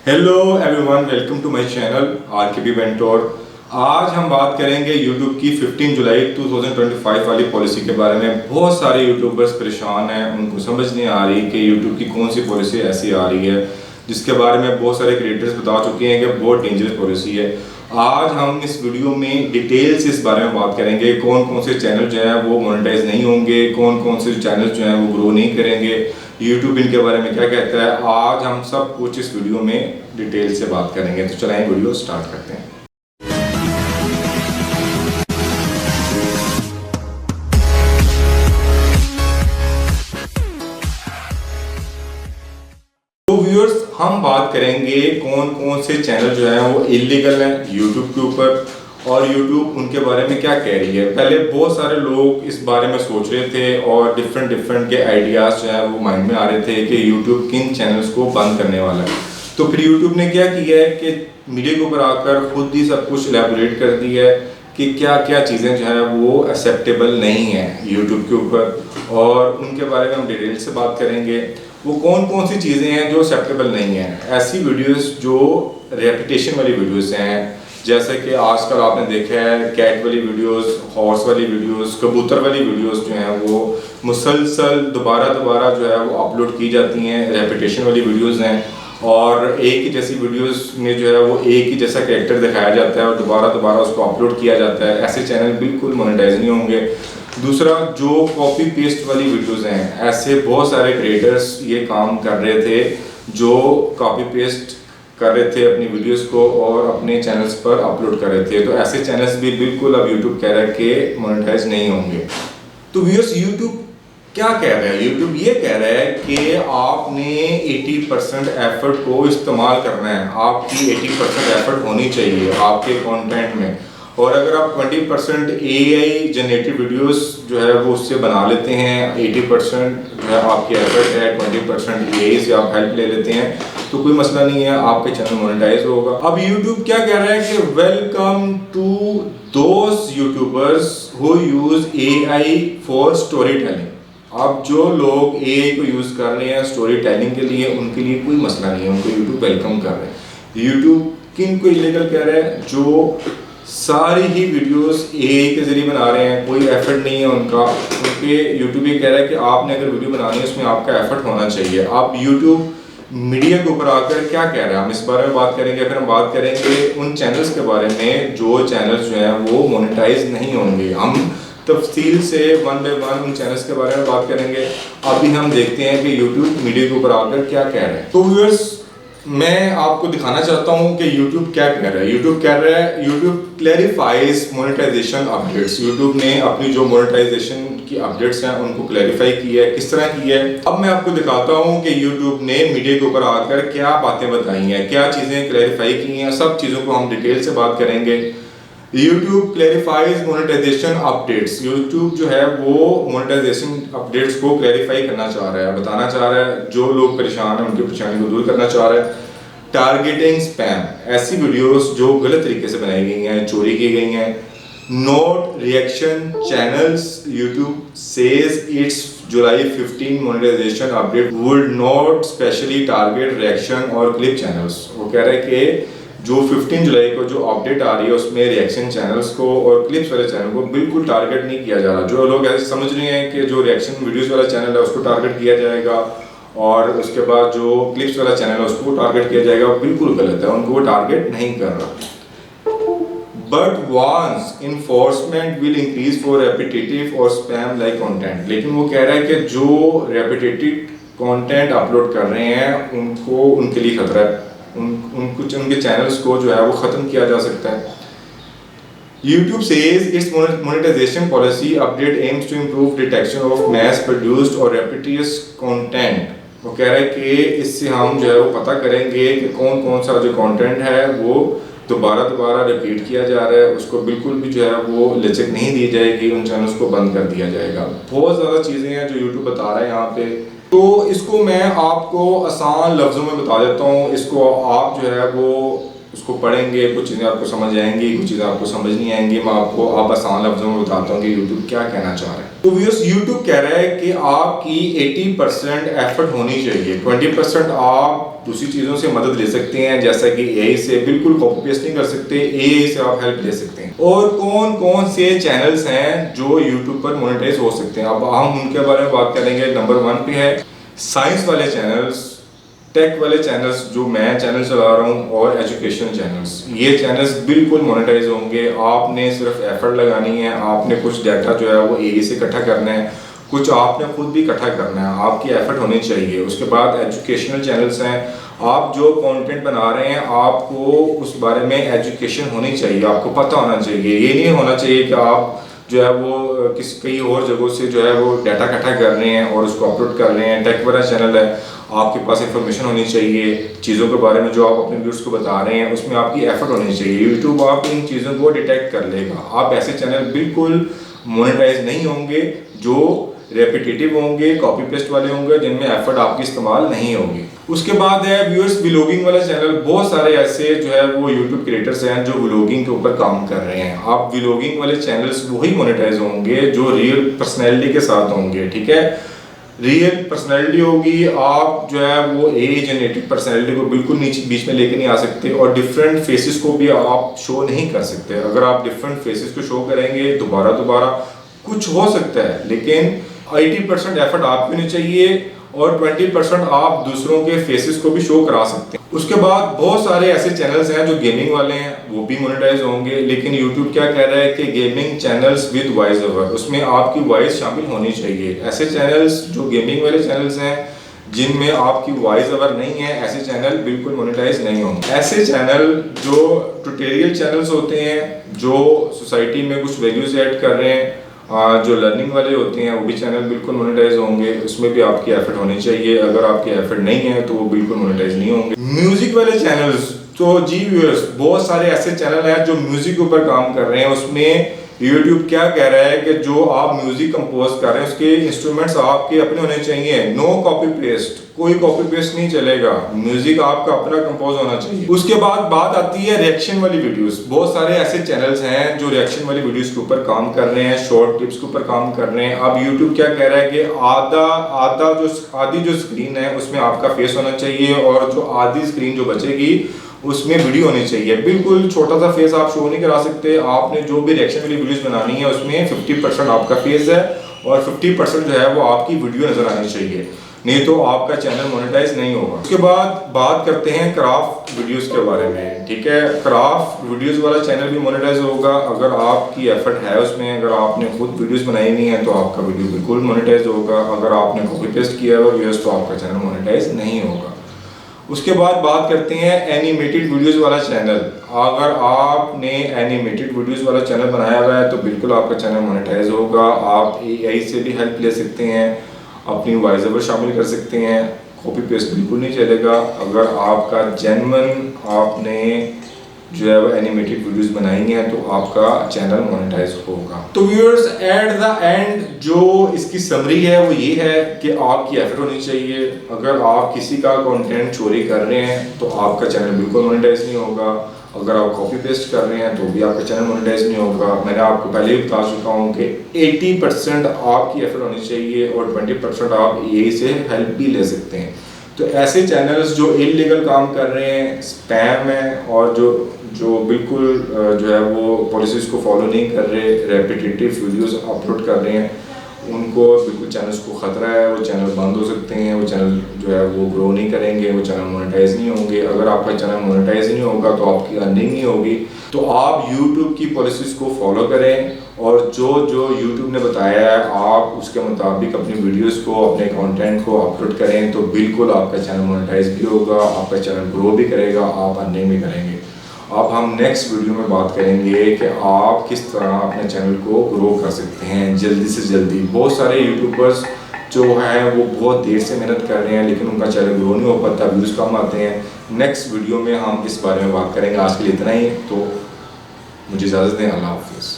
Hello everyone, welcome to my channel RKB mentor. आज हम बात करेंगे यूट्यूब की 15 जुलाई 2025 वाली पॉलिसी के बारे में। बहुत सारे यूट्यूबर्स परेशान हैं, उनको समझ नहीं आ रही कि यूट्यूब की कौन सी पॉलिसी ऐसी आ रही है जिसके बारे में बहुत सारे क्रिएटर्स बता चुके हैं कि बहुत डेंजरस पॉलिसी है। आज हम इस वीडियो में डिटेल से इस बारे में बात करेंगे, कौन कौन से चैनल जो है वो मोनेटाइज नहीं होंगे, कौन कौन से चैनल जो हैं वो ग्रो नहीं करेंगे, यूट्यूब इनके बारे में क्या कहता है। आज हम सब कुछ इस वीडियो में डिटेल से बात करेंगे। तो चलाएं, वीडियो स्टार्ट करते हैं। तो व्यूअर्स, हम बात करेंगे कौन कौन से चैनल जो हैं वो इलीगल हैं यूट्यूब के ऊपर, और यूट्यूब उनके बारे में क्या कह रही है। पहले बहुत सारे लोग इस बारे में सोच रहे थे और डिफरेंट के आइडियाज़ जो है वो माइंड में आ रहे थे कि यूट्यूब किन चैनल्स को बंद करने वाला है। तो फिर यूट्यूब ने क्या किया है कि मीडिया के ऊपर आकर खुद ही सब कुछ एलैबोरेट कर दिया है कि क्या क्या चीज़ें जो है वो एक्सेप्टेबल नहीं है यूट्यूब के ऊपर, और उनके बारे में हम डिटेल से बात करेंगे। वो कौन कौन सी चीज़ें हैं जो एक्सेप्टेबल नहीं हैं। ऐसी वीडियोस जो रेपुटेशन वाली वीडियोस हैं, जैसे कि आजकल आपने देखा है कैट वाली वीडियोस, हॉर्स वाली वीडियोस, कबूतर वाली वीडियोस जो हैं वो मुसलसल दोबारा जो है वो अपलोड की जाती हैं। रेपुटेशन वाली वीडियोस हैं और एक ही जैसी वीडियोस में जो है वो एक ही जैसा कैरेक्टर दिखाया जाता है और दोबारा उसको अपलोड किया जाता है। ऐसे चैनल बिल्कुल मोनेटाइज नहीं होंगे। दूसरा, जो कॉपी पेस्ट वाली वीडियोस हैं, ऐसे बहुत सारे क्रिएटर्स ये काम कर रहे थे जो कॉपी पेस्ट कर रहे थे अपनी वीडियोस को और अपने चैनल्स पर अपलोड कर रहे थे। तो ऐसे चैनल्स भी बिल्कुल अब यूट्यूब कह रहा है कि मोनेटाइज नहीं होंगे। तो व्यूअर्स, यूट्यूब क्या कह रहा है? यूट्यूब ये कह रहा है कि आपने 80% एफर्ट को इस्तेमाल करना है। आपकी 80% एफर्ट होनी चाहिए आपके कंटेंट में, और अगर आप 20% AI जनरेटेड वीडियोस जो है वो उससे बना लेते हैं, 80% जो है आपकी एफर्ट है, 20% AI से आप हेल्प ले लेते हैं, तो कोई मसला नहीं है, आपके चैनल मोनेटाइज होगा। अब यूट्यूब क्या कह रहा है कि welcome to those YouTubers who use AI for story telling. अब जो लोग AI को यूज़ कर रहे हैं स्टोरी टेलिंग के लिए, उनके लिए कोई मसला नहीं है, उनको यूट्यूब वेलकम कर रहे हैं। यूट्यूब किन को इलीगल कह रहा है? जो सारी ही वीडियोस AI के जरिए बना रहे हैं, कोई एफर्ट नहीं है उनका, क्योंकि यूट्यूब ये कह रहा है कि आपने अगर वीडियो बनानी है उसमें आपका एफर्ट होना चाहिए। अब यूट्यूब मीडिया के ऊपर आकर क्या कह रहा है, हम इस बारे में बात करेंगे। फिर हम बात करेंगे उन चैनल्स के बारे में जो चैनल्स जो हैं वो मोनेटाइज नहीं होंगे। हम तफसील से वन बाय वन उन चैनल्स के बारे में बात करेंगे। अभी हम देखते हैं कि यूट्यूब मीडिया के ऊपर आकर क्या कह रहे हैं। तो व्यूअर्स, मैं आपको दिखाना चाहता हूं कि यूट्यूब क्या कह रहा है। यूट्यूब कह रहा है, YouTube clarifies monetisation updates. YouTube ने अपनी जो मोनेटाइजेशन की अपडेट्स हैं उनको क्लैरिफाई किया है। किस तरह की है, अब मैं आपको दिखाता हूं कि यूट्यूब ने मीडिया के ऊपर आकर क्या बातें बताई हैं, क्या चीज़ें क्लैरिफाई की हैं। सब चीज़ों को हम डिटेल से बात करेंगे। YouTube clarifies monetisation updates. YouTube जो है वो मोनेटाइजेशन अपडेट्स को क्लैरिफाई करना चाह रहा है, बताना चाह रहा है, जो लोग परेशान हैं उनकी परेशानी को दूर करना चाह रहा है। टारगेटिंग स्पैम, ऐसी वीडियोस जो गलत तरीके से बनाई गई हैं, चोरी की गई हैं। Not reaction channels, YouTube says it's July 15 monetisation update would not specially target reaction और क्लिप चैनल्स। वो कह रहे हैं कि जो 15 जुलाई को जो अपडेट आ रही है उसमें रिएक्शन चैनल्स को और क्लिप्स वाले चैनल को बिल्कुल टारगेट नहीं किया जा रहा। जो लोग ऐसे समझ रहे हैं कि जो रिएक्शन वीडियोस वाला चैनल है उसको टारगेट किया जाएगा और उसके बाद जो क्लिप्स वाला चैनल है उसको टारगेट किया जाएगा, बिल्कुल गलत है, उनको वो टारगेट नहीं कर रहा। But once enforcement will increase for repetitive और स्पैम लाइक कंटेंट। लेकिन वो कह रहा है कि जो रेपिटेटिव कंटेंट अपलोड कर रहे हैं उनको, उनके लिए खतरा है, उनके चैनल्स को जो है वो ख़त्म किया जा सकता है। YouTube says its monetization policy update aims to improve detection of mass produced और repetitious content। वो कह रहा है कि इससे हम जो है वो पता करेंगे कि कौन कौन सा जो कंटेंट है वो दोबारा रिपीट किया जा रहा है, उसको बिल्कुल भी जो है वो लचक नहीं दी जाएगी, उन चैनल्स को बंद कर दिया जाएगा। बहुत ज़्यादा चीज़ें हैं जो YouTube बता रहा है यहाँ पे। तो इसको मैं आपको आसान लफ्ज़ों में बता देता हूँ, इसको आप जो है वो उसको पढ़ेंगे, कुछ चीज़ें आपको समझ आएंगी, कुछ चीज़ें आपको समझ नहीं आएंगी। मैं आपको आप आसान लफ्ज़ों में बताता हूँ कि यूट्यूब क्या कहना चाह रहा है। तो व्यूअर्स, यूट्यूब कह रहा है कि आपकी 80% एफर्ट होनी चाहिए, 20% आप दूसरी चीज़ों से मदद ले सकते हैं, जैसा कि एआई से बिल्कुल कॉपी पेस्ट नहीं कर सकते, एआई से आप हेल्प ले सकते हैं। और कौन कौन से चैनल्स हैं जो यूट्यूब पर मोनेटाइज हो सकते हैं, अब हम उनके बारे में बात करेंगे। नंबर 1 पे है साइंस वाले चैनल्स, टेक वाले चैनल्स जो मैं चैनल चला रहा हूँ, और एजुकेशन चैनल्स। ये चैनल्स बिल्कुल मोनेटाइज होंगे। आपने सिर्फ एफर्ट लगानी है, आपने कुछ डाटा जो है वो एआई से इकट्ठा करना है, कुछ आपने खुद भी इकट्ठा करना है, आपकी एफर्ट होनी चाहिए। उसके बाद एजुकेशनल चैनल्स हैं, आप जो कंटेंट बना रहे हैं आपको उस बारे में एजुकेशन होनी चाहिए, आपको पता होना चाहिए। ये नहीं होना चाहिए कि आप जो है वो कई और जगहों से जो है वो डाटा इकट्ठा कर रहे हैं और उसको अपलोड कर रहे हैं। टेक वाला चैनल है, आपके पास इंफॉर्मेशन होनी चाहिए चीज़ों के बारे में जो आप अपने व्यूअर्स को बता रहे हैं, उसमें आपकी एफर्ट होनी चाहिए। यूट्यूब आप इन चीज़ों को डिटेक्ट कर लेगा। आप ऐसे चैनल बिल्कुल मोनेटाइज नहीं होंगे जो रेपिटेटिव होंगे, कॉपी पेस्ट वाले होंगे, जिनमें एफर्ट आपकी इस्तेमाल नहीं होगी। उसके बाद है व्यूअर्स व्लॉगिंग वाला चैनल। बहुत सारे ऐसे जो है वो यूट्यूब क्रिएटर्स हैं जो व्लॉगिंग के ऊपर काम कर रहे हैं। आप व्लॉगिंग वाले चैनल्स वही मोनेटाइज होंगे जो रियल पर्सनैलिटी के साथ होंगे, ठीक है। रियल पर्सनैलिटी होगी, आप जो है वो एआई जनरेटेड पर्सनैलिटी को बिल्कुल नीचे बीच में लेके नहीं आ सकते, और डिफरेंट फेसेस को भी आप शो नहीं कर सकते। अगर आप डिफरेंट फेसेस को शो करेंगे दोबारा कुछ हो सकता है, लेकिन 80% एफर्ट आपकी होनी चाहिए और 20% आप दूसरों के फेसेस को भी शो करा सकते हैं। उसके बाद बहुत सारे ऐसे चैनल्स हैं जो गेमिंग वाले हैं, वो भी मोनेटाइज होंगे। लेकिन यूट्यूब क्या कह रहा है कि gaming channels with voice over, उसमें आपकी वॉइस शामिल होनी चाहिए। ऐसे चैनल्स जो गेमिंग वाले चैनल्स हैं जिनमें आपकी वॉइस ओवर नहीं है, ऐसे चैनल बिल्कुल मोनेटाइज नहीं होंगे। ऐसे चैनल जो ट्यूटोरियल चैनल्स होते हैं, जो सोसाइटी में कुछ वैल्यूज ऐड कर रहे हैं, जो लर्निंग वाले होते हैं, वो भी चैनल बिल्कुल मोनेटाइज होंगे। उसमें भी आपकी एफर्ट होनी चाहिए। अगर आपकी एफर्ट नहीं है तो वो बिल्कुल मोनेटाइज नहीं होंगे। म्यूजिक वाले चैनल्स, तो जी व्यूअर्स, बहुत सारे ऐसे चैनल हैं जो म्यूजिक के ऊपर काम कर रहे हैं। उसमें यूट्यूब क्या कह रहा है कि जो आप म्यूजिक कंपोज कर रहे हैं उसके इंस्ट्रूमेंट्स आपके अपने होने चाहिए। नो कॉपी पेस्ट, कोई कॉपी पेस्ट नहीं चलेगा, म्यूजिक आपका अपना कंपोज होना चाहिए। उसके बाद बात आती है रिएक्शन वाली वीडियोस। बहुत सारे ऐसे चैनल्स हैं जो रिएक्शन वाली वीडियोस के ऊपर काम कर रहे हैं, शॉर्ट क्लिप्स के ऊपर काम कर रहे हैं। अब यूट्यूब क्या कह रहा है कि आधी जो स्क्रीन है उसमें आपका फेस होना चाहिए, और जो आधी स्क्रीन जो बचेगी उसमें वीडियो होनी चाहिए। बिल्कुल छोटा सा फेस आप शो नहीं करा सकते। आपने जो भी रिएक्शन वाली वीडियोस बनानी है उसमें 50% आपका फेस है और 50% जो है वो आपकी वीडियो नजर आनी चाहिए, नहीं तो आपका चैनल मोनेटाइज नहीं होगा। उसके बाद बात करते हैं क्राफ्ट वीडियोस के बारे में, ठीक है। क्राफ्ट वीडियोस वाला चैनल भी मोनेटाइज होगा अगर आपकी एफर्ट है उसमें। अगर आपने खुद वीडियोस बनाई नहीं है तो आपका वीडियो बिल्कुल मोनेटाइज होगा। अगर आपने कॉपी पेस्ट किया है व्यूअर्स तो आपका चैनल मोनेटाइज नहीं होगा। उसके बाद बात करते हैं एनिमेटेड वीडियोस वाला चैनल। अगर आपने एनिमेटेड वीडियोस वाला चैनल बनाया हुआ है तो बिल्कुल आपका चैनल मोनेटाइज होगा। आप एआई से भी हेल्प ले सकते हैं, अपनी वॉइस ओवर शामिल कर सकते हैं, कॉपी पेस्ट बिल्कुल नहीं चलेगा। अगर आपका जेन्युइन आपने जो है वो एनिमेटेड वीडियोस बनाई हैं तो आपका चैनल मोनेटाइज होगा। तो व्यूअर्स, एट द एंड जो इसकी समरी है वो ये है कि आपकी एफर्ट होनी चाहिए। अगर आप किसी का कंटेंट चोरी कर रहे हैं तो आपका चैनल बिल्कुल मोनेटाइज नहीं होगा। अगर आप कॉपी पेस्ट कर रहे हैं तो भी आपका चैनल मोनेटाइज नहीं होगा। मैंने आपको पहले ही बता चुका हूँ कि 80% आपकी एफर्ट होनी चाहिए और 20% आप एआई से हेल्प भी ले सकते हैं। तो ऐसे चैनल्स जो इलीगल काम कर रहे हैं, स्पैम है, और जो बिल्कुल जो है वो पॉलिसीज को फॉलो नहीं कर रहे, रेपिटेटिव वीडियोस अपलोड कर रहे हैं, उनको बिल्कुल चैनल्स को ख़तरा है। वो चैनल बंद हो सकते हैं, वो चैनल जो है वो ग्रो नहीं करेंगे, वो चैनल मोनेटाइज नहीं होंगे। अगर आपका चैनल मोनेटाइज नहीं होगा तो आपकी अर्निंग नहीं होगी। तो आप यूट्यूब की पॉलिसीज़ को फॉलो करें और जो यूट्यूब ने बताया है आप उसके मुताबिक अपनी वीडियोस को, अपने कंटेंट को अपलोड करें तो बिल्कुल आपका चैनल मोनेटाइज भी होगा, आपका चैनल ग्रो भी करेगा, आप अर्निंग भी करेंगे। अब हम नेक्स्ट वीडियो में बात करेंगे कि आप किस तरह अपने चैनल को ग्रो कर सकते हैं जल्दी से जल्दी। बहुत सारे यूट्यूबर्स जो हैं वो बहुत देर से मेहनत कर रहे हैं लेकिन उनका चैनल ग्रो नहीं हो पाता, व्यूज़ कम आते हैं। नेक्स्ट वीडियो में हम इस बारे में बात करेंगे। आज के लिए इतना ही, तो मुझे इजाज़त दें। अल्लाह हाफिज़।